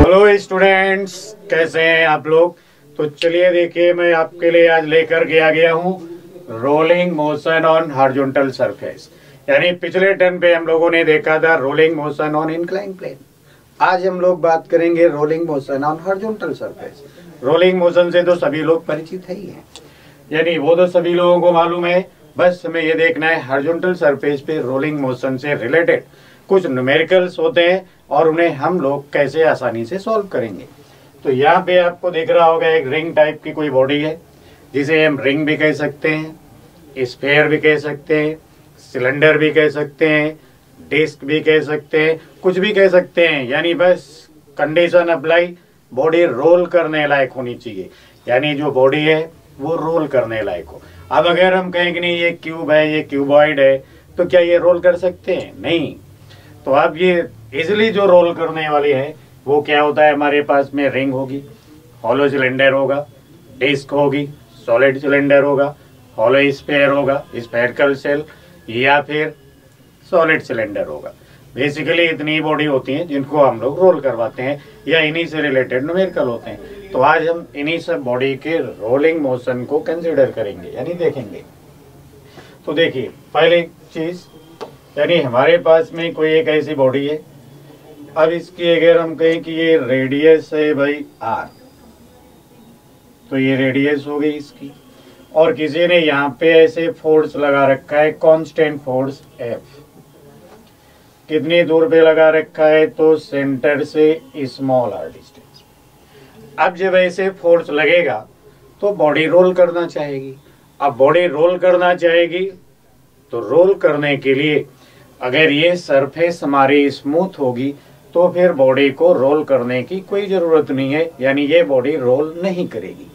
Hello students, कैसे हैं आप लोग। तो चलिए देखिए, मैं आपके लिए आज लेकर के आ गया हूँ rolling motion on horizontal surface. यानी पिछले टर्म पे हम लोगों ने देखा था rolling motion on incline plane. आज हम लोग बात करेंगे rolling motion on horizontal surface. Rolling motion से तो सभी लोग परिचित है ही हैं, यानी वो तो सभी लोगों को मालूम है। बस हमें ये देखना है हॉरिजॉन्टल सरफेस पे रोलिंग मोशन से रिलेटेड कुछ न्यूमेरिकल्स होते हैं और उन्हें हम लोग कैसे आसानी से सॉल्व करेंगे। तो यहाँ पे आपको दिख रहा होगा एक रिंग टाइप की कोई बॉडी है, जिसे हम रिंग भी कह सकते हैं, स्फीयर भी कह सकते हैं, सिलेंडर भी कह सकते हैं, डिस्क भी कह सकते हैं, कुछ भी कह सकते हैं। यानी बस कंडीशन अप्लाई, बॉडी रोल करने लायक होनी चाहिए। यानी जो बॉडी है वो रोल करने लायक हो। अब अगर हम कहें कि नहीं ये क्यूब है, ये क्यूबॉइड है, तो क्या ये रोल कर सकते हैं? नहीं। तो अब ये इजिली जो रोल करने वाली है वो क्या होता है, हमारे पास में रिंग होगी, हॉलो सिलेंडर होगा, डिस्क होगी, सॉलिड सिलेंडर होगा, हॉलो स्फीयर होगा, स्फेरिकल शेल, या फिर सॉलिड सिलेंडर होगा। बेसिकली इतनी बॉडी होती हैं जिनको हम लोग रोल करवाते हैं या इन्हीं से रिलेटेड न्यूमेरिकल होते हैं। तो आज हम इन्हीं सब बॉडी के रोलिंग मोशन को कंसिडर करेंगे, यानी देखेंगे। तो देखिए पहले चीज, यानी हमारे पास में कोई एक ऐसी बॉडी है। अब इसकी अगर हम कहें कि ये रेडियस है भाई आर, तो ये रेडियस हो गई इसकी, और किसी ने यहाँ पे ऐसे फोर्स लगा रखा है, कांस्टेंट फोर्स एफ। कितनी दूर पे लगा रखा है, तो सेंटर से स्मॉल आर डिस्टेंस। अब जब ऐसे फोर्स लगेगा तो बॉडी रोल करना चाहेगी। अब बॉडी रोल करना चाहेगी तो रोल करने के लिए अगर ये सरफेस हमारी स्मूथ होगी तो फिर बॉडी को रोल करने की कोई जरूरत नहीं है, यानी ये बॉडी रोल नहीं करेगी।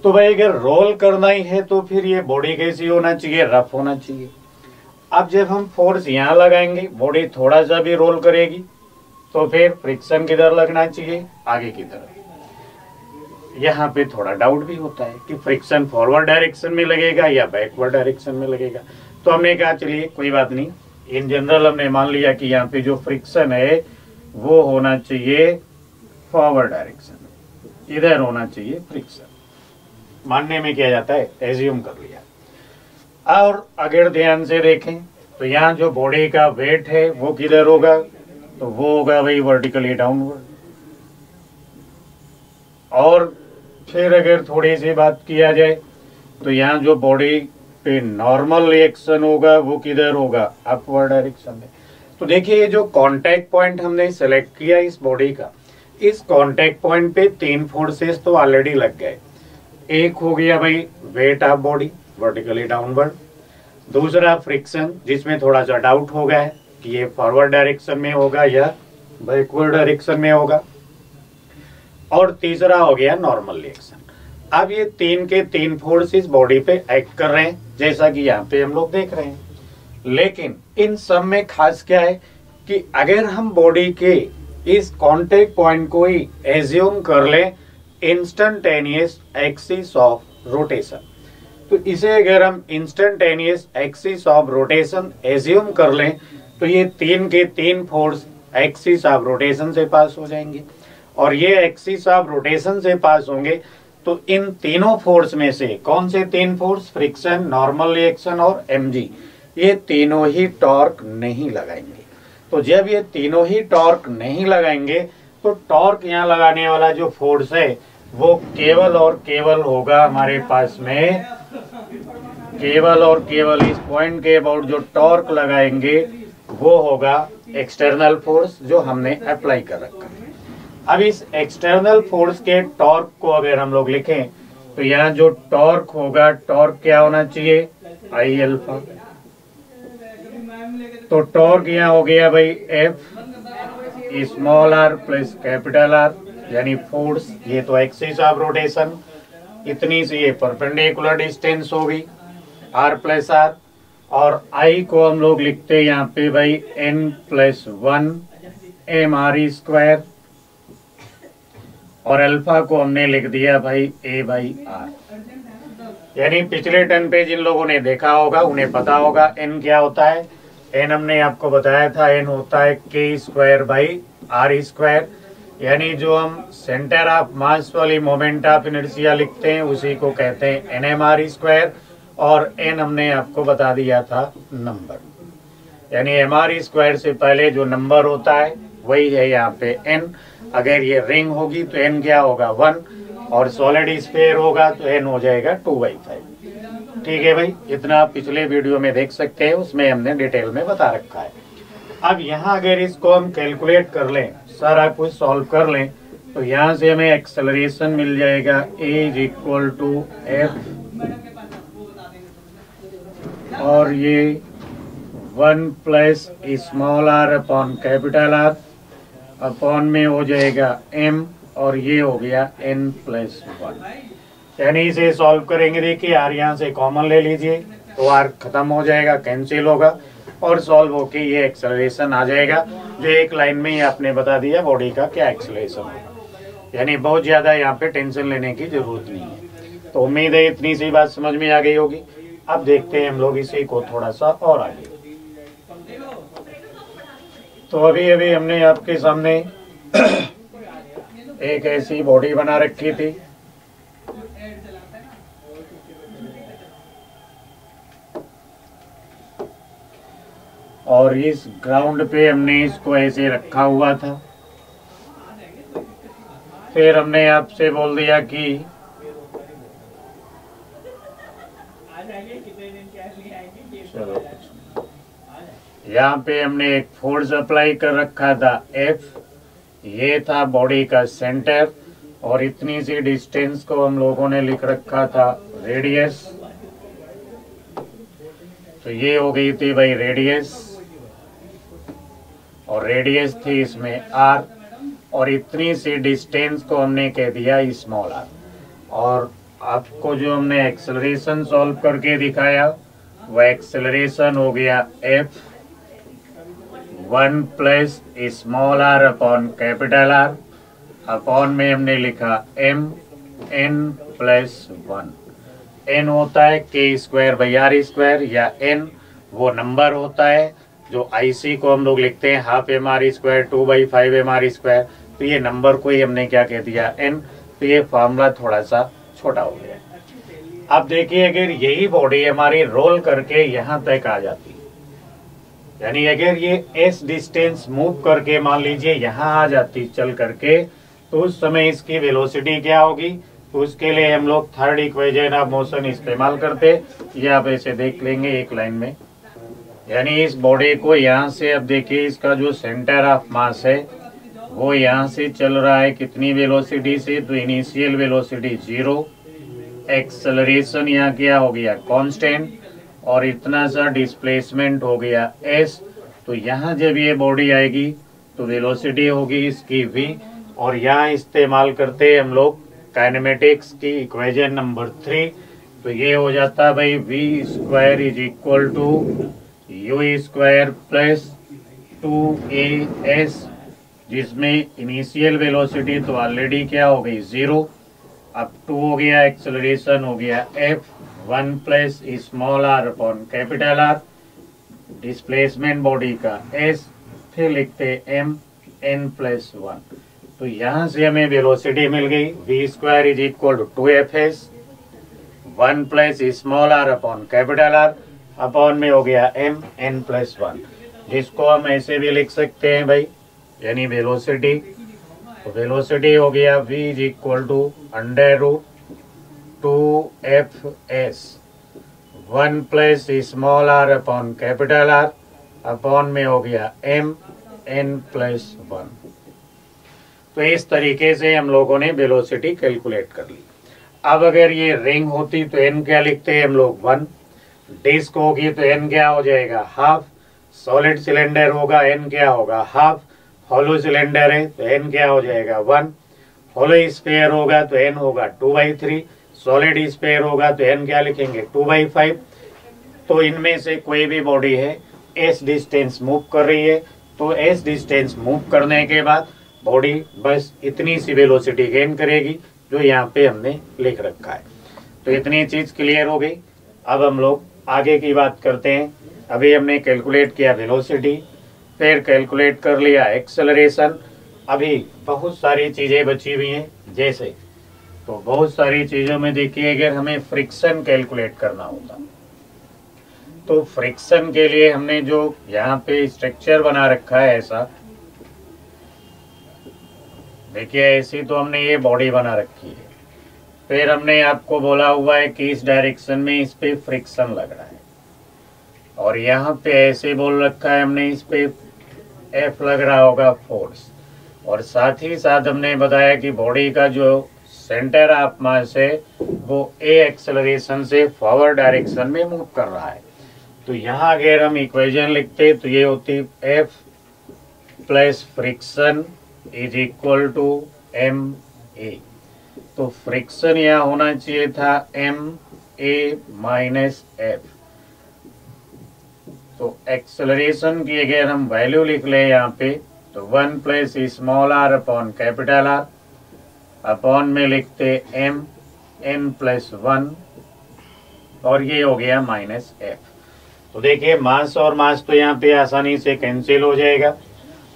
तो भाई अगर रोल करना ही है तो फिर ये बॉडी कैसी होना चाहिए, रफ होना चाहिए। अब जब हम फोर्स यहाँ लगाएंगे, बॉडी थोड़ा सा भी रोल करेगी, तो फिर फ्रिक्शन किधर लगना चाहिए, आगे की तरफ। यहाँ पे थोड़ा डाउट भी होता है कि फ्रिक्शन फॉरवर्ड डायरेक्शन में लगेगा या बैकवर्ड डायरेक्शन में लगेगा। तो हमने कहा चलिए कोई बात नहीं, इन जनरल हमने मान लिया कि यहाँ पे जो फ्रिक्शन है वो होना चाहिए फॉरवर्ड डायरेक्शन में, इधर होना चाहिए फ्रिक्शन। मानने में किया जाता है, एज्यूम कर लिया। और अगर ध्यान से देखें तो यहाँ जो बॉडी का वेट है वो किधर होगा, तो वो होगा भाई वर्टिकली डाउनवर्ड। और फिर अगर थोड़ी सी बात किया जाए तो यहाँ जो बॉडी पे नॉर्मल रिएक्शन होगा वो किधर होगा, अपवर्ड डायरेक्शन में। तो देखिए ये जो कांटेक्ट पॉइंट हमने सेलेक्ट किया इस बॉडी का, इस कांटेक्ट पॉइंट पे तीन फोर्सेस तो ऑलरेडी लग गए। एक हो गया भाई weight of body vertically downward, दूसरा फ्रिक्शन जिसमें थोड़ा सा डाउट हो गया है कि ये फॉरवर्ड डायरेक्शन में होगा या बैकवर्ड डायरेक्शन में होगा, और तीसरा हो गया नॉर्मल रिएक्शन। अब ये तीन के तीन फोर्सेस बॉडी पे एक्ट कर रहे हैं, जैसा कि यहाँ पे हम लोग देख रहे हैं। लेकिन इन सब में खास क्या है कि अगर हम बॉडी के इस कांटेक्ट पॉइंट को ही एज्यूम कर लें इंस्टेंटेनियस एक्सिस ऑफ रोटेशन, तो इसे अगर हम instantaneous axis of rotation assume कर लें तो ये तीन के तीन फोर्स एक्सिस ऑफ रोटेशन से पास हो जाएंगे। और ये एक्सिस ऑफ रोटेशन से पास होंगे तो इन तीनों फोर्स में से कौन से तीन फोर्स, फ्रिक्शन, नॉर्मल रिएक्शन और एमजी, ये तीनों ही टॉर्क नहीं लगाएंगे। तो जब ये तीनों ही टॉर्क नहीं लगाएंगे तो टॉर्क यहाँ लगाने वाला जो फोर्स है वो केवल और केवल होगा हमारे पास में, केवल और केवल इस पॉइंट के अबाउट जो टॉर्क लगाएंगे वो होगा एक्सटर्नल फोर्स जो हमने अप्लाई कर रखा है। अब इस एक्सटर्नल फोर्स के टॉर्क को अगर हम लोग लिखें तो यहाँ जो टॉर्क होगा, टॉर्क क्या होना चाहिए, आई अल्फा। तो टॉर्क यहाँ हो गया भाई F small r plus capital R, यानी फोर्स, ये तो एक्सिस ऑफ रोटेशन, इतनी सी ये परपेंडिकुलर डिस्टेंस होगी आर प्लस आर, और आई को हम लोग लिखते हैं यहाँ पे भाई N plus 1 M R square, और अल्फा को हमने लिख दिया भाई ए बाई आर। यानी पिछले टर्म पे जिन लोगों ने देखा होगा उन्हें पता होगा एन क्या होता है। एन हमने आपको बताया था, एन होता है के स्क्वायर बाई आर स्क्वायर, यानी जो हम सेंटर ऑफ मास वाली मोमेंट ऑफ इनर्शिया लिखते हैं उसी को कहते हैं NMR²। और n हमने आपको बता दिया था नंबर, यानी MR² से पहले जो नंबर होता है वही है यहाँ पे n। अगर ये रिंग होगी तो n क्या होगा 1, और सॉलिड स्फीयर होगा तो n हो जाएगा 2/5। ठीक है भाई, इतना पिछले वीडियो में देख सकते हैं, उसमें हमने डिटेल में बता रखा है। अब यहाँ अगर इसको हम कैलकुलेट कर लें, सारा कुछ सॉल्व कर लें, तो यहाँ से हमें एक्सेलरेशन मिल जाएगा A=F, और ये 1 plus small r upon capital R upon में हो जाएगा m, और ये हो गया n+1। यानी इसे सॉल्व करेंगे, देखिए r यहाँ से कॉमन ले लीजिए तो r खत्म हो जाएगा, कैंसिल होगा, और सॉल्व होके ये एक्सेलरेशन आ जाएगा, जो एक लाइन में ही आपने बता दिया बॉडी का क्या एक्सेलरेशन होगा। यानी बहुत ज़्यादा यहाँ पे टेंशन लेने की जरूरत नहीं है। तो उम्मीद है इतनी सी बात समझ में आ गई होगी। अब देखते हैं हम लोग इसी को थोड़ा सा और आगे। तो अभी अभी हमने आपके सामने एक ऐसी बॉडी बना रखी थी, और इस ग्राउंड पे हमने इसको ऐसे रखा हुआ था। फिर हमने आपसे बोल दिया कि चलो, यहाँ पे हमने एक फोर्स अप्लाई कर रखा था F, ये था बॉडी का सेंटर, और इतनी सी डिस्टेंस को हम लोगों ने लिख रखा था रेडियस। तो ये हो गई थी भाई रेडियस, और रेडियस थी इसमें r, और इतनी सी डिस्टेंस को हमने कह दिया स्मॉल r। और आपको जो हमने एक्सेलरेशन सॉल्व करके दिखाया वह एक्सेलरेशन हो गया F 1 plus small r upon capital R, upon में हमने लिखा m n+1। n होता है k²/r², या n वो नंबर होता है जो IC को हम लोग लिखते हैं ½ mr², 2/5 mr²। तो ये नंबर को ही हमने क्या कह दिया n। तो ये फॉर्मूला थोड़ा सा छोटा हो गया। अब देखिए, अगर यही बॉडी हमारी रोल करके यहाँ तक आ जाती, यानी अगर ये s डिस्टेंस मूव करके मान लीजिए यहाँ आ जाती चल करके, तो उस समय इसकी वेलोसिटी क्या होगी। तो उसके लिए हम लोग थर्ड इक्वेशन ऑफ मोशन इस्तेमाल करते, ये आप ऐसे देख लेंगे एक लाइन में। यानी इस बॉडी को यहाँ से, अब देखिए इसका जो सेंटर ऑफ मास है वो यहाँ से चल रहा है कितनी वेलोसिटी से, तो इनिशियल वेलोसिटी 0, एक्सेलरेशन यहाँ क्या हो गया कांस्टेंट, और इतना सा डिस्प्लेसमेंट हो गया s। तो यहाँ जब ये बॉडी आएगी तो वेलोसिटी होगी इसकी v, और यहाँ इस्तेमाल करते हैं हम लोग काइनेमेटिक्स की इक्वेशन नंबर 3। तो ये हो जाता है भाई v² = u² प्लस 2as, जिसमें इनिशियल वेलोसिटी तो ऑलरेडी क्या हो गई 0, अब 2 हो गया, एक्सेलरेशन हो गया F 1 plus small r upon capital R, displacement body का s, फिर लिखते m n+1। तो यहाँ से हमें वेलोसिटी मिल गई v² = 2fs 1 plus small r upon capital R, upon में हो गया m n+1, जिसको हम ऐसे भी लिख सकते हैं भाई, यानी वेलोसिटी। तो वेलोसिटी हो गया v = √2fs 1 plus small r upon capital R, upon में हो गया m n+1। तो इस तरीके से हम लोगों ने वेलोसिटी कैलकुलेट कर ली। अब अगर ये रिंग होती तो n क्या लिखते हैं हम लोग 1, डिस्क होगी तो n क्या हो जाएगा ½ सॉलिड सिलेंडर होगा n क्या होगा ½ हॉलो सिलेंडर है तो n क्या हो जाएगा 1, हॉलो स्फीयर होगा तो n होगा 2/3, सॉलिड स्फीयर होगा तो n क्या लिखेंगे 2/5। तो इनमें से कोई भी बॉडी है s डिस्टेंस मूव कर रही है, तो s डिस्टेंस मूव करने के बाद बॉडी बस इतनी सी वेलोसिटी गेन करेगी जो यहाँ पे हमने लिख रखा है। तो इतनी चीज क्लियर हो गई। अब हम लोग आगे की बात करते हैं। अभी हमने कैलकुलेट किया वेलोसिटी, फिर कैलकुलेट कर लिया एक्सेलरेशन, अभी बहुत सारी चीजें बची हुई हैं, जैसे तो बहुत सारी चीजों में देखिए अगर हमें फ्रिक्शन कैलकुलेट करना होता तो फ्रिक्शन के लिए हमने जो यहाँ पे स्ट्रक्चर बना रखा है ऐसा, देखिए ऐसी तो हमने ये बॉडी बना रखी है, फिर हमने आपको बोला हुआ है कि इस डायरेक्शन में इस पे फ्रिक्शन लग रहा है, और यहाँ पे ऐसे बोल रखा है हमने इस पे एफ लग रहा होगा फोर्स, और साथ ही साथ हमने बताया कि बॉडी का जो सेंटर ऑफ मास है वो ए एक्सेलरेशन से फॉरवर्ड डायरेक्शन में मूव कर रहा है। तो यहाँ अगर हम इक्वेशन लिखते तो ये होती F plus friction is equal to M A. तो फ्रिक्शन यहाँ होना चाहिए था एम ए माइनस एफ। तो एक्सेलरेशन की अगर हम वैल्यू लिख लें यहाँ पे तो 1 plus small R upon capital R, upon में लिखते एम एन प्लस 1, और ये हो गया माइनस एफ। तो देखिए मास और मास तो यहाँ पे आसानी से कैंसिल हो जाएगा,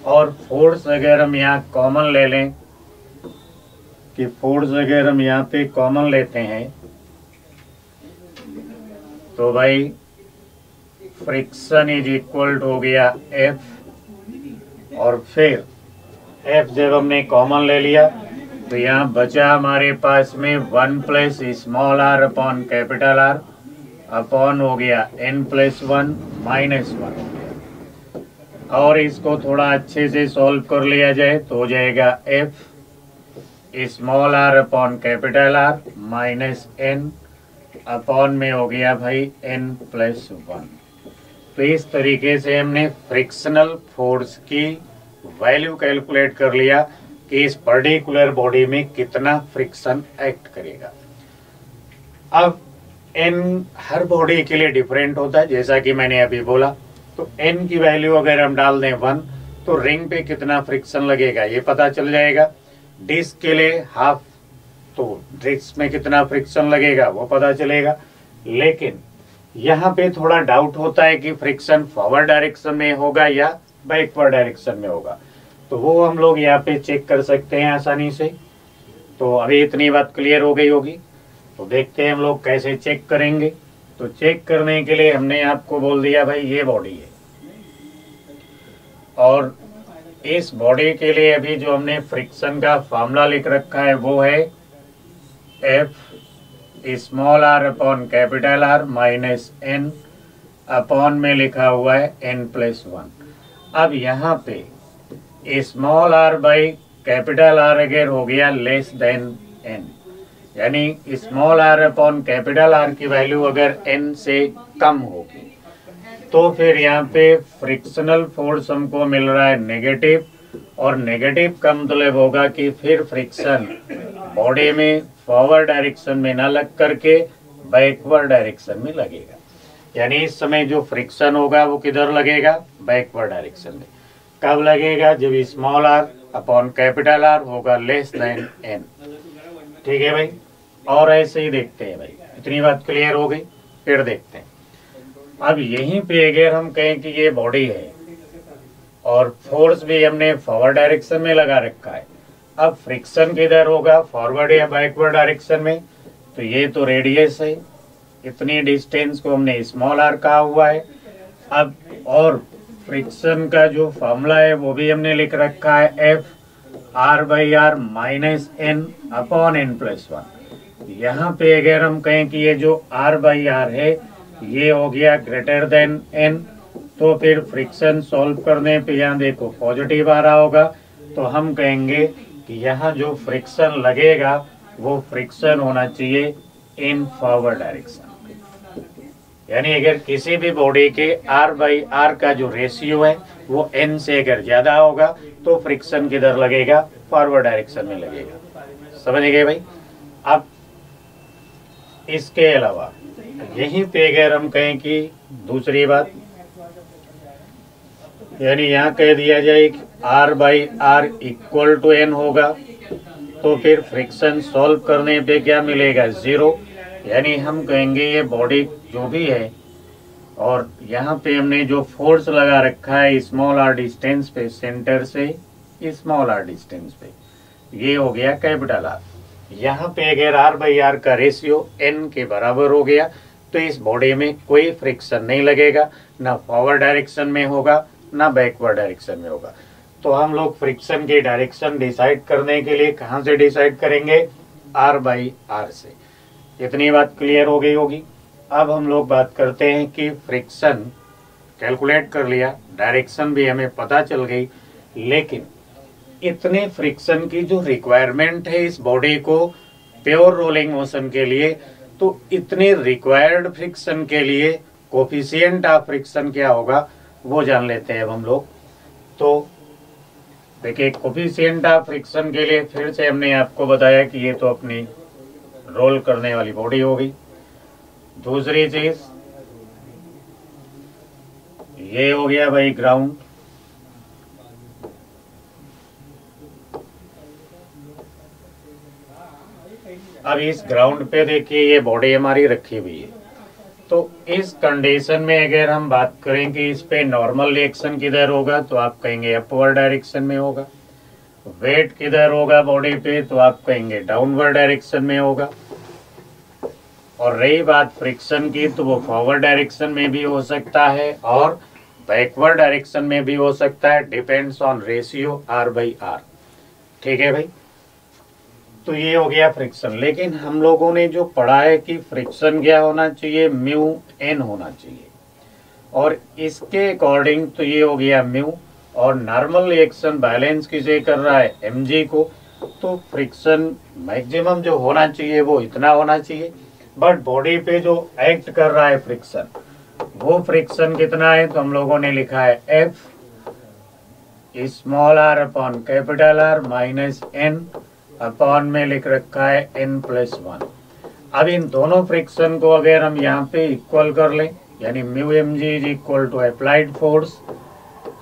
और फोर्स अगर हम यहाँ कॉमन ले लें कि फोर्स अगर हम यहाँ पे कॉमन लेते हैं तो भाई फ्रिक्शन इज इक्वल टू हो गया एफ, और फिर एफ जब हमने कॉमन ले लिया तो यहाँ बचा हमारे पास में 1 plus small R upon capital R, upon हो गया n प्लस 1 माइनस 1, और इसको थोड़ा अच्छे से सॉल्व कर लिया जाए तो हो जाएगा f small R upon capital R minus n, upon में हो गया भाई n प्लस 1। तो इस तरीके से हमने फ्रिक्शनल फोर्स की वैल्यू कैलकुलेट कर लिया कि इस पर्टिकुलर बॉडी में कितना फ्रिक्शन एक्ट करेगा। अब n हर बॉडी के लिए डिफरेंट होता है, जैसा कि मैंने अभी बोला। तो n की वैल्यू अगर हम डाल दें 1 तो रिंग पे कितना फ्रिक्शन लगेगा ये पता चल जाएगा। डिस्क के लिए हाफ, तो डिस्क में कितना फ्रिक्शन लगेगा वो पता चलेगा। लेकिन यहाँ पे थोड़ा डाउट होता है कि फ्रिक्शन फॉरवर्ड डायरेक्शन में होगा या बैकवर्ड डायरेक्शन में होगा, तो वो हम लोग यहाँ पे चेक कर सकते हैं आसानी से। तो अभी इतनी बात क्लियर हो गई होगी, तो देखते हैं हम लोग कैसे चेक करेंगे। तो चेक करने के लिए हमने आपको बोल दिया भाई ये बॉडी है, और इस बॉडी के लिए अभी जो हमने फ्रिक्शन का फॉर्मूला लिख रखा है वो है F small R upon capital R minus N, upon में लिखा हुआ है n प्लस 1। अब यहाँ पे small R by capital R अगर हो गया लेस देन n, यानी small R upon capital R की वैल्यू अगर n से कम होगी तो फिर यहाँ पे फ्रिक्शनल फोर्स हमको मिल रहा है नेगेटिव, और नेगेटिव का मतलब होगा कि फिर फ्रिक्शन बॉडी में फॉरवर्ड डायरेक्शन में ना लग करके बैकवर्ड डायरेक्शन में लगेगा। यानी इस समय जो फ्रिक्शन होगा वो किधर लगेगा, बैकवर्ड डायरेक्शन में। कब लगेगा, जब small R upon capital R होगा लेस देन n। ठीक है भाई, और ऐसे ही देखते हैं भाई। इतनी बात क्लियर हो गई, फिर देखते हैं। अब यहीं पे अगर हम कहें कि ये बॉडी है और फोर्स भी हमने फॉरवर्ड डायरेक्शन में लगा रखा है, अब फ्रिक्शन किधर होगा, फॉरवर्ड या बैकवर्ड डायरेक्शन में। तो ये तो रेडियस है, इतनी डिस्टेंस को हमने स्मॉल आर कहा हुआ है। अब और फ्रिक्शन का जो फॉर्मूला है वो भी हमने लिख रखा है F R by R minus N upon N plus 1। यहाँ पे अगर हम कहें कि ये जो आर बाई आर है ये हो गया ग्रेटर देन एन, तो फिर फ्रिक्शन सॉल्व करने पे यहाँ देखो पॉजिटिव आ रहा होगा, तो हम कहेंगे कि यहाँ जो फ्रिक्शन लगेगा वो फ्रिक्शन होना चाहिए इन फॉरवर्ड डायरेक्शन। यानी अगर किसी भी बॉडी के आर बाई आर का जो रेशियो है वो एन से अगर ज्यादा होगा तो फ्रिक्शन किधर लगेगा, फॉरवर्ड डायरेक्शन में लगेगा। समझ गए भाई। अब इसके अलावा यहीं पे अगर हम कहें कि दूसरी बात, यानी यहाँ कह दिया जाए कि R by R equal to N होगा, तो फिर फ्रिक्शन सॉल्व करने पे क्या मिलेगा, 0। यानी हम कहेंगे ये बॉडी जो भी है और यहाँ पे हमने जो फोर्स लगा रखा है स्मॉल आर डिस्टेंस पे सेंटर से स्मॉल आर डिस्टेंस पे। ये हो गया कैपिटल आर। यहाँ पे अगर आर बाई आर का रेशियो एन के बराबर हो गया तो इस बॉडी में कोई फ्रिक्शन नहीं लगेगा, ना फॉरवर्ड डायरेक्शन में होगा ना बैकवर्ड डायरेक्शन में होगा। तो हम लोग फ्रिक्शन की डायरेक्शन डिसाइड करने के लिए कहाँ से डिसाइड करेंगे? आर बाई आर से। इतनी बात क्लियर हो गई होगी। अब हम लोग बात करते हैं कि फ्रिक्शन कैलकुलेट कर लिया, डायरेक्शन भी हमें पता चल गई, लेकिन इतने फ्रिक्शन की जो रिक्वायरमेंट है इस बॉडी को प्योर रोलिंग मोशन के लिए, तो इतने रिक्वायर्ड फ्रिक्शन के लिए कोफिशिएंट ऑफ फ्रिक्शन क्या होगा वो जान लेते हैं अब हम लोग। तो देखिए, कोफिशिएंट ऑफ फ्रिक्शन के लिए फिर से हमने आपको बताया कि ये तो अपनी रोल करने वाली बॉडी होगी। दूसरी चीज ये हो गया भाई ग्राउंड। अब इस ग्राउंड पे देखिए ये बॉडी हमारी रखी हुई है, तो इस कंडीशन में अगर हम बात करें कि इस पे नॉर्मल रिएक्शन किधर होगा तो आप कहेंगे अपवर्ड डायरेक्शन में होगा। वेट किधर होगा बॉडी पे तो आप कहेंगे डाउनवर्ड डायरेक्शन में होगा। और रही बात फ्रिक्शन की तो वो फॉरवर्ड डायरेक्शन में भी हो सकता है और बैकवर्ड डायरेक्शन में भी हो सकता है, depends on ratio R by R. ठीक है भाई, तो ये हो गया फ्रिक्शन। लेकिन हम लोगों ने जो पढ़ा है कि फ्रिक्शन क्या होना चाहिए, म्यू एन होना चाहिए, और इसके अकॉर्डिंग तो ये हो गया म्यू, और नॉर्मल रिएक्शन बैलेंस किसे कर रहा है, एमजी को, तो फ्रिक्शन मैक्सिमम जो होना चाहिए वो इतना होना चाहिए। बट बॉडी पे जो एक्ट कर रहा है फ्रिक्शन, वो फ्रिक्शन कितना है, तो हम लोगों ने लिखा है F small R upon capital R minus N upon में लिख रखा है n प्लस 1। अब इन दोनों फ्रिक्शन को अगर हम यहाँ पे इक्वल कर लें, यानी mu M G is equal to applied force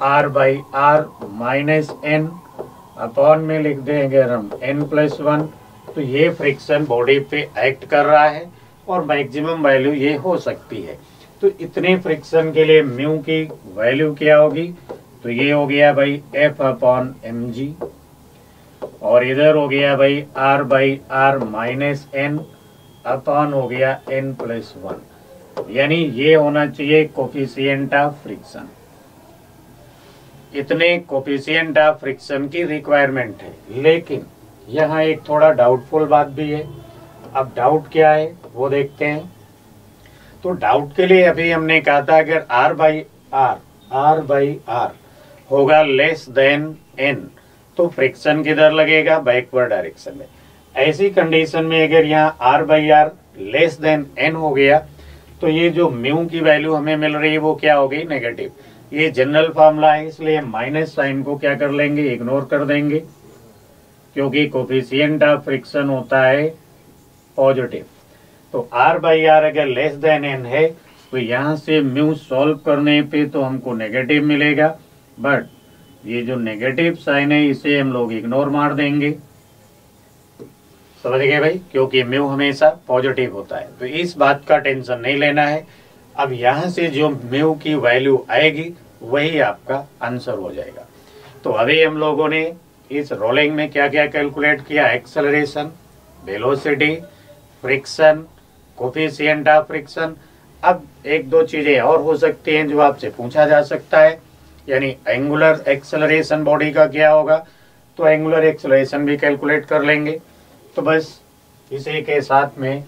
r by R minus N upon में लिख दें अगर हम n प्लस 1, तो ये फ्रिक्शन बॉडी पे एक्ट कर रहा है और मैक्सिमम वैल्यू ये हो सकती है। तो इतने फ्रिक्शन के लिए म्यू की वैल्यू क्या होगी, तो ये हो गया भाई f अपॉन एम जी, और इधर हो गया भाई r by R minus N upon हो गया n प्लस 1, यानी ये होना चाहिए कोफिशिएंट ऑफ फ्रिक्शन। इतने कोफिशिएंट ऑफ फ्रिक्शन की रिक्वायरमेंट है। लेकिन यहाँ एक थोड़ा डाउटफुल बात भी है। अब डाउट क्या है वो देखते हैं। तो डाउट के लिए अभी हमने कहा था अगर r बाई आर होगा लेस देन n, तो फ्रिक्शन किधर लगेगा, बैकवर्ड डायरेक्शन में। ऐसी कंडीशन में अगर यहाँ r by R less than n हो गया तो ये जो म्यू की वैल्यू हमें मिल रही है वो क्या हो गई, नेगेटिव। ये जनरल फार्मूला है, इसलिए माइनस साइन को क्या कर लेंगे, इग्नोर कर देंगे, क्योंकि कोफिशिएंट ऑफ फ्रिक्शन होता है पॉजिटिव। तो r बाई आर अगर लेस देन n है तो यहाँ से म्यू सॉल्व करने पे तो हमको नेगेटिव मिलेगा, बट ये जो नेगेटिव साइन है इसे हम लोग इग्नोर मार देंगे। समझ गए भाई, क्योंकि म्यू हमेशा पॉजिटिव होता है, तो इस बात का टेंशन नहीं लेना है। अब यहाँ से जो म्यू की वैल्यू आएगी वही आपका आंसर हो जाएगा। तो अभी हम लोगों ने इस रोलिंग में क्या क्या कैलकुलेट किया, acceleration, velocity, friction, coefficient of friction. अब एक दो चीजें और हो सकती हैं जो आपसे पूछा जा सकता है, यानी एंगुलर एक्सेलरेशन बॉडी का क्या होगा, तो एंगुलर एक्सेलरेशन भी कैलकुलेट कर लेंगे। तो बस इसी के साथ में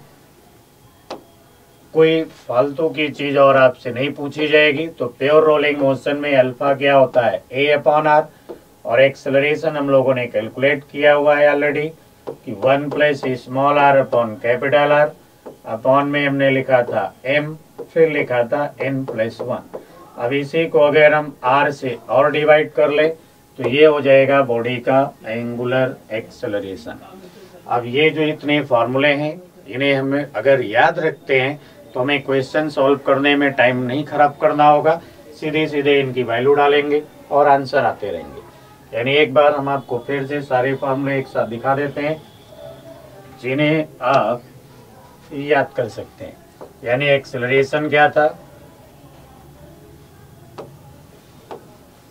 कोई फालतू की चीज और आपसे नहीं पूछी जाएगी। तो प्योर रोलिंग मोशन में अल्फा क्या होता है, a अपॉन आर, और एक्सेलरेशन हम लोगों ने कैलकुलेट किया हुआ है ऑलरेडी कि 1 plus small R upon capital R, upon में हमने लिखा था m, फिर लिखा था n प्लस 1। अब इसी को अगर हम r से और डिवाइड कर ले तो ये हो जाएगा बॉडी का एंगुलर एक्सेलरेशन। अब ये जो इतने फार्मूले हैं इन्हें हमें अगर याद रखते हैं तो हमें क्वेश्चन सॉल्व करने में टाइम नहीं खराब करना होगा, सीधे सीधे इनकी वैल्यू डालेंगे और आंसर आते रहेंगे। यानी एक बार हम आपको फिर से सारे फार्मूले एक साथ दिखा देते हैं जिन्हें आप याद कर सकते हैं। यानी एक्सेलरेशन क्या था,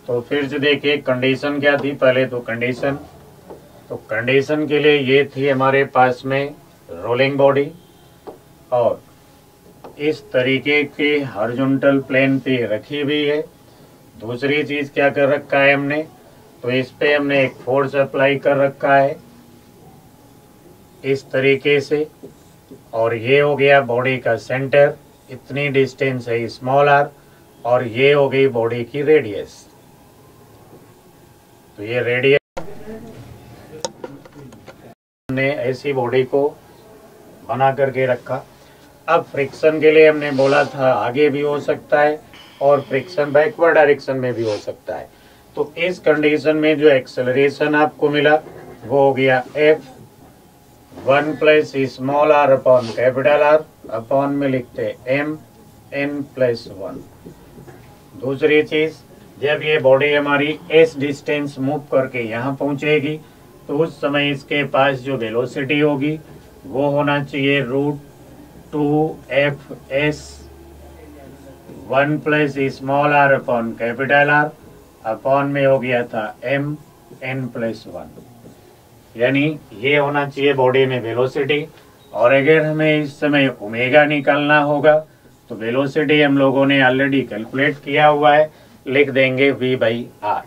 तो फिर से देखिए कंडीशन क्या थी पहले, तो कंडीशन के लिए ये थी हमारे पास में रोलिंग बॉडी और इस तरीके के हॉरिजॉन्टल प्लेन पे रखी हुई है। दूसरी चीज क्या कर रखा है हमने, तो इस पे हमने एक फोर्स अप्लाई कर रखा है इस तरीके से, और ये हो गया बॉडी का सेंटर, इतनी डिस्टेंस है स्मॉल आर, और ये हो गई बॉडी की रेडियस। तो ये रेडियस हमने ऐसी बॉडी को बना करके रखा। अब फ्रिक्शन के लिए हमने बोला था आगे भी हो सकता है और फ्रिक्शन बैकवर्ड डायरेक्शन में भी हो सकता है। तो इस कंडीशन में जो एक्सेलरेशन आपको मिला वो हो गया F1 plus small R upon capital R, upon में लिखते M N प्लस 1। दूसरी चीज, जब ये बॉडी हमारी s डिस्टेंस मूव करके यहाँ पहुंचेगी तो उस समय इसके पास जो वेलोसिटी होगी वो होना चाहिए √2Fs 1 plus small R upon capital R, upon में हो गया था M N प्लस 1। यानी ये होना चाहिए बॉडी में वेलोसिटी। और अगर हमें इस समय ओमेगा निकालना होगा तो वेलोसिटी हम लोगों ने ऑलरेडी कैलकुलेट किया हुआ है, लिख देंगे V/R।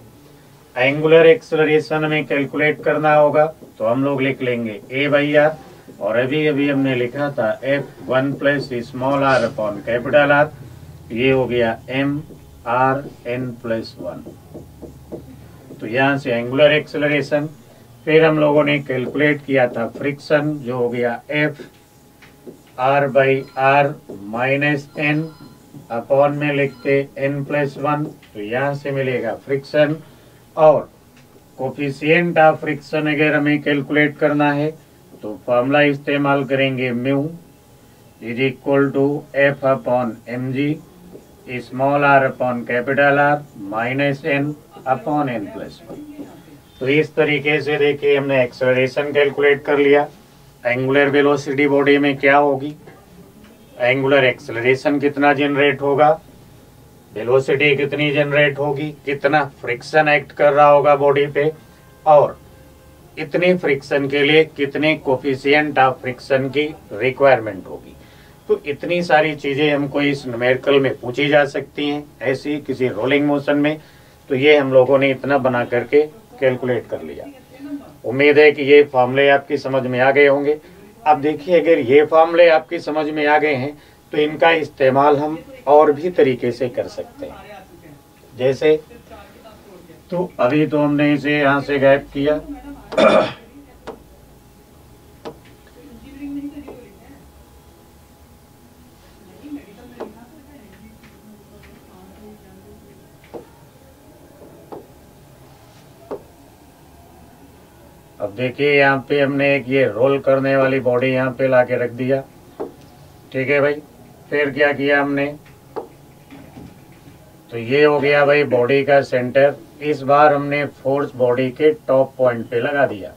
एंगुलर एक्सेलरेशन में कैलकुलेट करना होगा तो हम लोग लिख लेंगे A/R, और अभी अभी हमने लिखा था F1 plus small R upon capital R, ये हो गया MRN प्लस 1। तो यहाँ से एंगुलर एक्सेलरेशन। फिर हम लोगों ने कैलकुलेट किया था फ्रिक्शन, जो हो गया FR/R माइनस N, अपॉन में लिखते N प्लस 1। तो यहाँ से मिलेगा फ्रिक्शन, और कोफिशिएंट ऑफ फ्रिक्शन अगर हमें कैलकुलेट करना है तो फॉर्मूला इस्तेमाल करेंगे mu is equal to F upon mg small r upon capital R minus n upon n plus 1। तो इस तरीके से देखिए हमने एक्सेलरेशन कैलकुलेट कर लिया। एंगुलर वेलोसिटी बॉडी में क्या होगी, एंगुलर एक्सेलरेशन कितना जनरेट होगा, वेलोसिटी कितनी जनरेट होगी, कितना फ्रिक्शन एक्ट कर रहा होगा बॉडी पे, और इतने फ्रिक्शन के लिए कितने कोफिशिएंट ऑफ फ्रिक्शन की रिक्वायरमेंट होगी। तो इतनी सारी चीजें हमको इस न्यूमेरिकल में पूछी जा सकती हैं ऐसी किसी रोलिंग मोशन में। तो ये हम लोगों ने इतना बना करके कैलकुलेट कर लिया। उम्मीद है कि ये फॉर्मूले आपकी समझ में आ गए होंगे। अब देखिए, अगर ये फॉर्मूले आपकी समझ में आ गए हैं तो इनका इस्तेमाल हम और भी तरीके से कर सकते हैं। जैसे, तो अभी तो हमने इसे यहाँ से गायब किया अब देखिए यहाँ पे हमने एक ये रोल करने वाली बॉडी यहाँ पे लाके रख दिया। ठीक है भाई, फिर क्या किया हमने, तो ये हो गया भाई बॉडी का सेंटर। इस बार हमने फोर्स बॉडी के टॉप पॉइंट पे लगा दिया।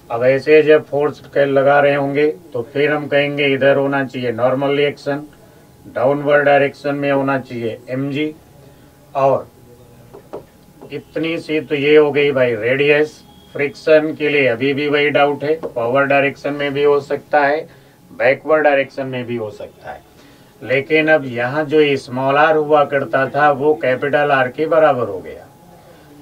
अब ऐसे जब फोर्स लगा रहे होंगे तो फिर हम कहेंगे इधर होना चाहिए नॉर्मल रिएक्शन, डाउनवर्ड डायरेक्शन में होना चाहिए mg, और इतनी सी तो ये हो गई भाई रेडियस। फ्रिक्शन के लिए अभी भी वही डाउट है, फॉरवर्ड डायरेक्शन में भी हो सकता है, बैकवर्ड डायरेक्शन में भी हो सकता है। लेकिन अब यहाँ जो स्मॉल आर हुआ करता था वो कैपिटल आर के बराबर हो गया।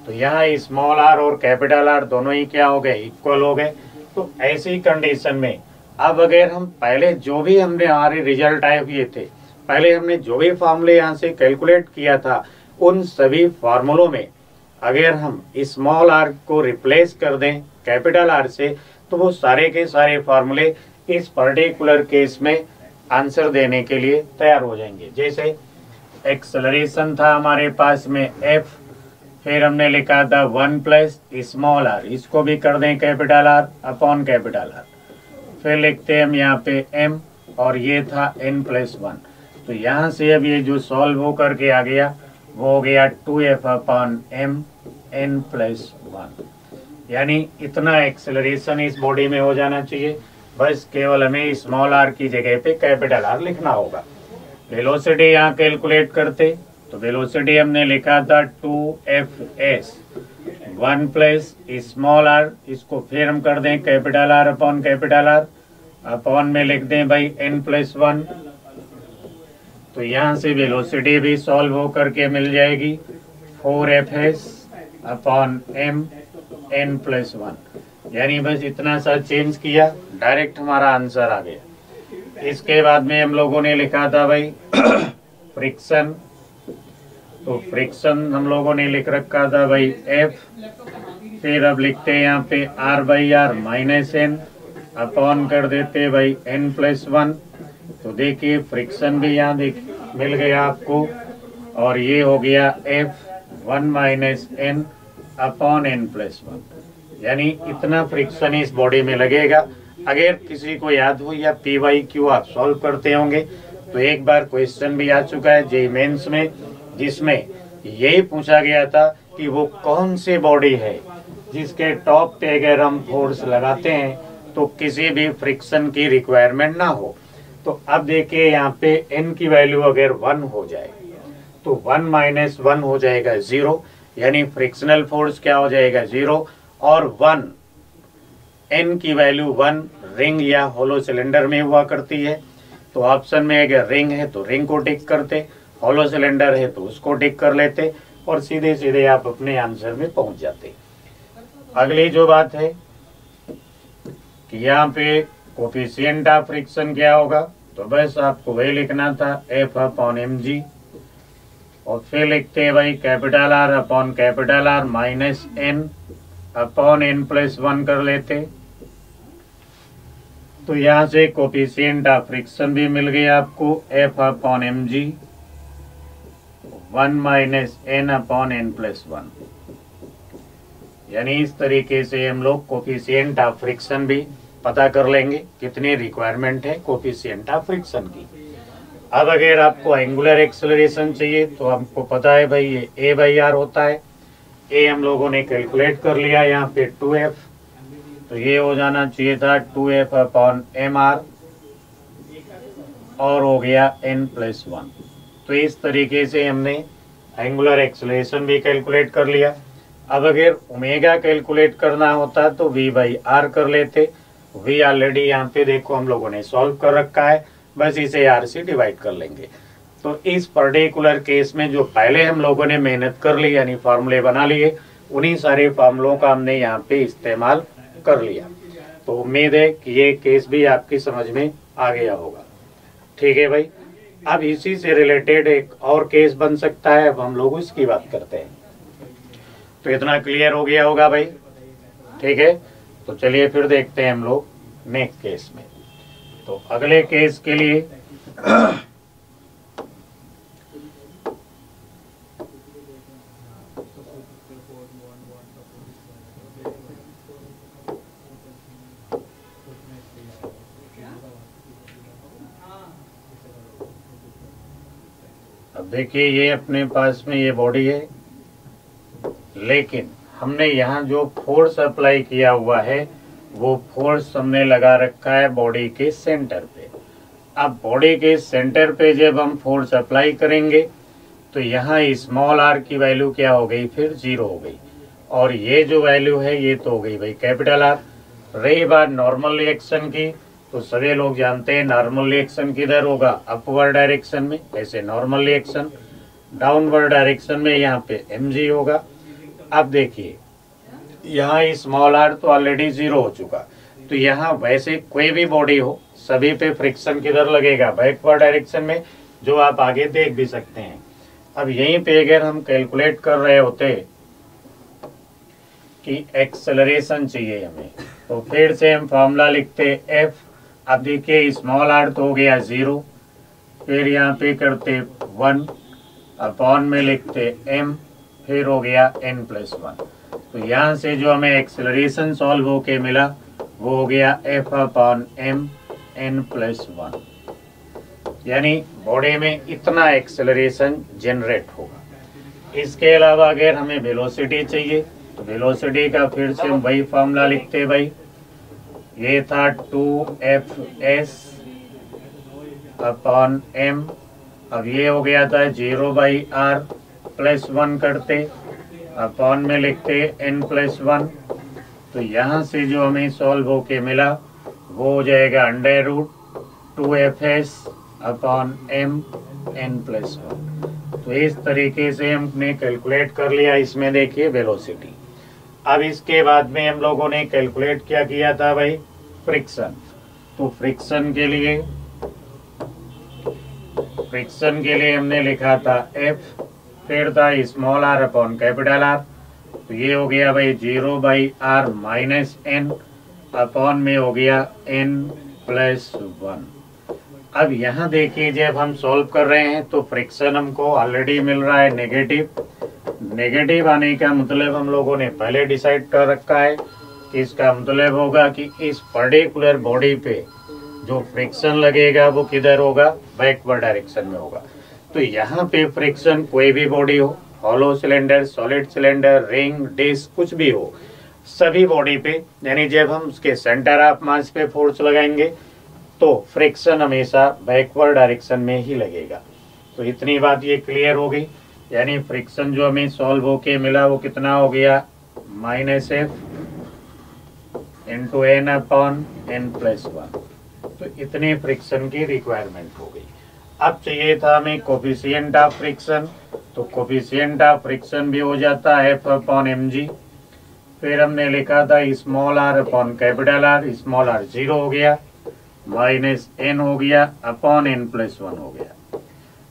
तो यहाँ स्मॉल आर और कैपिटल आर दोनों ही क्या हो गए, इक्वल हो गए। तो ऐसी कंडीशन में अब अगर हम पहले जो भी हमने हमारे रिजल्ट आए हुए थे, पहले हमने जो भी फॉर्मूले यहाँ से कैलकुलेट किया था, उन सभी फॉर्मूलों में अगर हम स्मॉल आर को रिप्लेस कर दें कैपिटल आर से तो वो सारे के सारे फॉर्मूले इस पर्टिकुलर केस में आंसर देने के लिए तैयार हो जाएंगे। जैसे एक्सेलरेशन था हमारे पास में F, फिर हमने लिखा था 1 प्लस स्मॉल आर, इसको भी कर दें capital R upon capital are, फिर लिखते हैं हम यहाँ पे M, और ये था n प्लस 1। तो यहाँ से अब ये जो सॉल्व हो करके आ गया वो हो गया 2F upon M n plus 1। यानी इतना एक्सेलरेशन इस बॉडी में हो जाना चाहिए। बस केवल हमें स्मॉल आर की जगह पे कैपिटल आर लिखना होगा। वेलोसिटी यहाँ कैलकुलेट करते तो वेलोसिटी हमने लिखा था 2Fs 1 प्लस स्मॉल r, इसको फिर हम कर दें capital R upon capital R, upon में लिख दें भाई n+1। तो यहाँ से वेलोसिटी भी सॉल्व हो करके मिल जाएगी 4Fs अपॉन m n+1। यानी बस इतना सा चेंज किया, डायरेक्ट हमारा आंसर आ गया। इसके बाद में हम लोगों ने लिखा था भाई फ्रिक्शन, तो फ्रिक्शन हम लोगों ने लिख रखा था भाई F, फिर अब लिखते हैं यहाँ पे R/R माइनस n, अपॉन कर देते भाई n+1। तो देखिए फ्रिक्शन भी यहाँ मिल गया आपको, और ये हो गया F1 minus n upon n+1। यानी इतना फ्रिक्शन इस बॉडी में लगेगा। अगर किसी को याद हो या PYQ आप सॉल्व करते होंगे तो एक बार क्वेश्चन भी आ चुका है जेईई मेंस में, जिसमें यही पूछा गया था कि वो कौन सी बॉडी है जिसके टॉप पे अगर हम फोर्स लगाते हैं तो किसी भी फ्रिक्शन की रिक्वायरमेंट ना हो। तो अब देखिए यहाँ पे n की वैल्यू अगर 1 हो जाए तो 1 माइनस 1 हो जाएगा 0, यानी फ्रिक्शनल फोर्स क्या हो जाएगा 0, और 1 n की वैल्यू 1 रिंग या होलो सिलेंडर में हुआ करती है। तो ऑप्शन में अगर रिंग है तो रिंग को टिक करते, होलो सिलेंडर है तो उसको टिक कर लेते, और सीधे सीधे आप अपने आंसर में पहुंच जाते। अगली जो बात है कि यहाँ पे कोफिशिएंट ऑफ फ्रिक्शन क्या होगा, तो बस आपको वही लिखना था F अपॉन mg, और फिर लिखते हैं भाई capital R upon capital R minus n upon n+1 कर लेते। तो यहाँ से कोफिशिएंट ऑफ फ्रिक्शन भी मिल गया आपको F upon mg 1 minus n upon n+1। यानी इस तरीके से हम लोग कोफिशिएंट ऑफ फ्रिक्शन भी पता कर लेंगे, कितनी रिक्वायरमेंट है कोफिशिएंट ऑफ फ्रिक्शन की। अब अगर आपको एंगुलर एक्सेलरेशन चाहिए तो हमको पता है भाई ये A/R होता है। ए हम लोगों ने कैलकुलेट कर लिया यहाँ पे 2F, तो ये हो जाना चाहिए था 2F अपॉन mr, और हो गया n+1। तो इस तरीके से हमने एंगुलर एक्सेलरेशन भी कैलकुलेट कर लिया। अब अगर ओमेगा कैलकुलेट करना होता तो V/R कर लेते। V ऑलरेडी यहाँ पे देखो हम लोगों ने सॉल्व कर रखा है, बस इसे R से डिवाइड कर लेंगे। तो इस पर्टिकुलर केस में जो पहले हम लोगों ने मेहनत कर ली यानी फार्मूले बना लिए, उन्हीं सारे फार्मूलों का हमने यहाँ पे इस्तेमाल कर लिया। तो उम्मीद है कि ये केस भी आपकी समझ में आ गया होगा। ठीक है भाई, अब इसी से रिलेटेड एक और केस बन सकता है, अब हम लोग इसकी बात करते हैं। तो इतना क्लियर हो गया होगा भाई, ठीक है। तो चलिए फिर देखते हैं हम लोग नेक्स्ट केस में। तो अगले केस के लिए अब देखिए ये अपने पास में ये बॉडी है, लेकिन हमने यहाँ जो फोर्स अप्लाई किया हुआ है वो फोर्स हमने लगा रखा है बॉडी के सेंटर पे। अब बॉडी के सेंटर पे जब हम फोर्स अप्लाई करेंगे तो यहाँ स्मॉल r की वैल्यू क्या हो गई, फिर 0 हो गई, और ये जो वैल्यू है ये तो हो गई भाई कैपिटल R। रही बात नॉर्मल रिएक्शन की, तो सभी लोग जानते हैं नॉर्मल रिएक्शन किधर होगा, अपवर्ड डायरेक्शन में। ऐसे नॉर्मल रिएक्शन डाउनवर्ड डायरेक्शन में यहाँ पे mg होगा। अब देखिए यहाँ स्मॉल r तो ऑलरेडी 0 हो चुका, तो यहाँ वैसे कोई भी बॉडी हो सभी पे फ्रिक्शन किधर लगेगा, बैकवर्ड डायरेक्शन में, जो आप आगे देख भी सकते हैं। अब यहीं पे अगर हम कैलकुलेट कर रहे होते कि एक्सेलरेशन चाहिए हमें, तो फिर से हम फॉर्मूला लिखते F। अब देखिए स्मॉल r तो हो गया 0, फिर यहाँ पे करते 1 अपॉन में लिखते m, फिर हो गया n+1। तो यहाँ से जो हमें एक्सेलरेशन सॉल्व होके मिला वो हो गया F अपॉन m n+1। यानी बॉडी में इतना एक्सेलरेशन जनरेट होगा। इसके अलावा अगर हमें वेलोसिटी चाहिए तो वेलोसिटी का फिर से हम वही फॉर्मूला लिखते भाई, ये था 2Fs अपॉन m अब ये हो गया था 0/r +1 करते, अपॉन में लिखते n+1। तो यहाँ से जो हमें सॉल्व होके मिला वो हो जाएगा √2fs अपॉन m n+1। तो इस तरीके से हमने कैलकुलेट कर लिया। इसमें देखिए वेलोसिटी। अब इसके बाद में हम लोगों ने कैलकुलेट क्या किया था भाई, फ्रिक्शन। तो फ्रिक्शन के लिए हमने लिखा था F, फिर था small r upon capital R। तो ये हो गया भाई 0/r माइनस n अपॉन में हो गया n+1। अब यहाँ देखिए जब हम सॉल्व कर रहे हैं तो फ्रिक्शन हमको ऑलरेडी मिल रहा है नेगेटिव आने का मतलब हम लोगों ने पहले डिसाइड कर रखा है कि इसका मतलब होगा कि इस पर्टिकुलर बॉडी पे जो फ्रिक्शन लगेगा वो किधर होगा, बैकवर्ड डायरेक्शन में होगा। तो यहाँ पे फ्रिक्शन कोई भी बॉडी हो, hollow cylinder, solid cylinder, ring, disc, कुछ भी हो, सभी बॉडी पे, यानी जब हम उसके सेंटर ऑफ मास पे फोर्स लगाएंगे तो फ्रिक्शन हमेशा बैकवर्ड डायरेक्शन में ही लगेगा। तो इतनी बात ये क्लियर हो गई। यानी फ्रिक्शन जो हमें सॉल्व होके मिला वो कितना हो गया, -F × n अपॉन n+1। तो इतने फ्रिक्शन की रिक्वायरमेंट हो गई। अब चाहिए था हमें कोफिशिएंट ऑफ फ्रिक्शन। तो कोफिशिएंट ऑफ फ्रिक्शन भी हो जाता है F अपॉन mg। फिर हमने लिखा था small r upon capital R, small r 0 हो गया, -n हो गया अपॉन n+1 हो गया।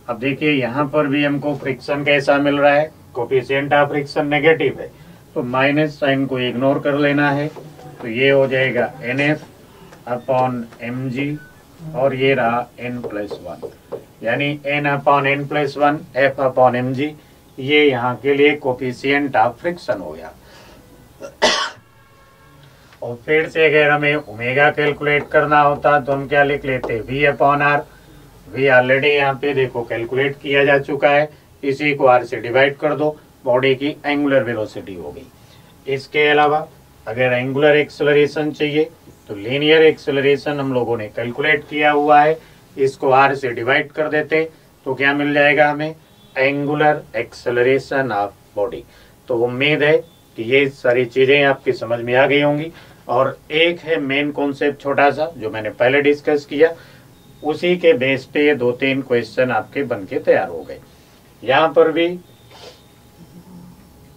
अब देखिए यहाँ पर भी हमको फ्रिक्शन कैसा मिल रहा है, कोफिशिएंट ऑफ फ्रिक्शन नेगेटिव है, तो माइनस साइन को इग्नोर कर लेना है। तो ये हो जाएगा NF अपॉन mg और ये रहा n+1, यानी n upon n+1 F upon mg। ये यहाँ के लिए कोफिशिएंट ऑफ फ्रिक्शन हो गया। और फिर से अगर हमें ओमेगा कैलकुलेट करना होता तो हम क्या लिख लेते, V upon R। V already यहाँ पे देखो कैलकुलेट किया जा चुका है, इसी को R से डिवाइड कर दो, बॉडी की एंगुलर वेलोसिटी हो गई। इसके अलावा अगर एंगुलर एक्सेलरेशन चाहिए तो लीनियर एक्सेलरेशन हम लोगों ने कैलकुलेट किया हुआ है, इसको R से डिवाइड कर देते तो क्या मिल जाएगा हमें, एंगुलर एक्सेलरेशन ऑफ बॉडी। तो उम्मीद है कि ये सारी चीजें आपकी समझ में आ गई होंगी। और एक है मेन कॉन्सेप्ट छोटा सा जो मैंने पहले डिस्कस किया, उसी के बेस पे ये 2-3 क्वेश्चन आपके बनके तैयार हो गए। यहाँ पर भी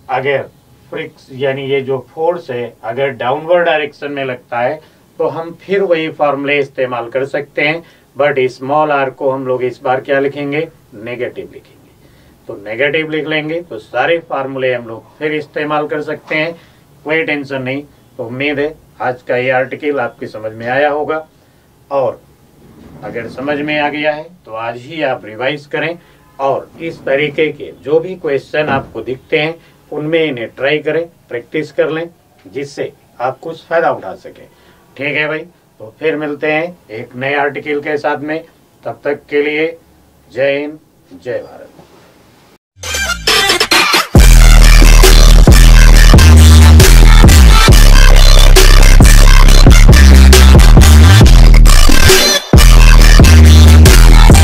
अगर फ्रिक्स यानी ये जो फोर्स है अगर डाउनवर्ड डायरेक्शन में लगता है तो हम फिर वही फॉर्मूले इस्तेमाल कर सकते हैं, बट स्मॉल r को हम लोग इस बार क्या लिखेंगे, नेगेटिव लिखेंगे। तो नेगेटिव लिख लेंगे तो सारे फार्मूले हम लोग फिर इस्तेमाल कर सकते हैं, कोई टेंशन नहीं। तो उम्मीद है आज का ये आर्टिकल आपकी समझ में आया होगा, और अगर समझ में आ गया है तो आज ही आप रिवाइज करें और इस तरीके के जो भी क्वेश्चन आपको दिखते हैं उनमें इन्हें ट्राई करें, प्रैक्टिस कर लें, जिससे आप कुछ फायदा उठा सकें। ठीक है भाई, तो फिर मिलते हैं एक नए आर्टिकल के साथ में। तब तक के लिए जय हिंद, जय भारत।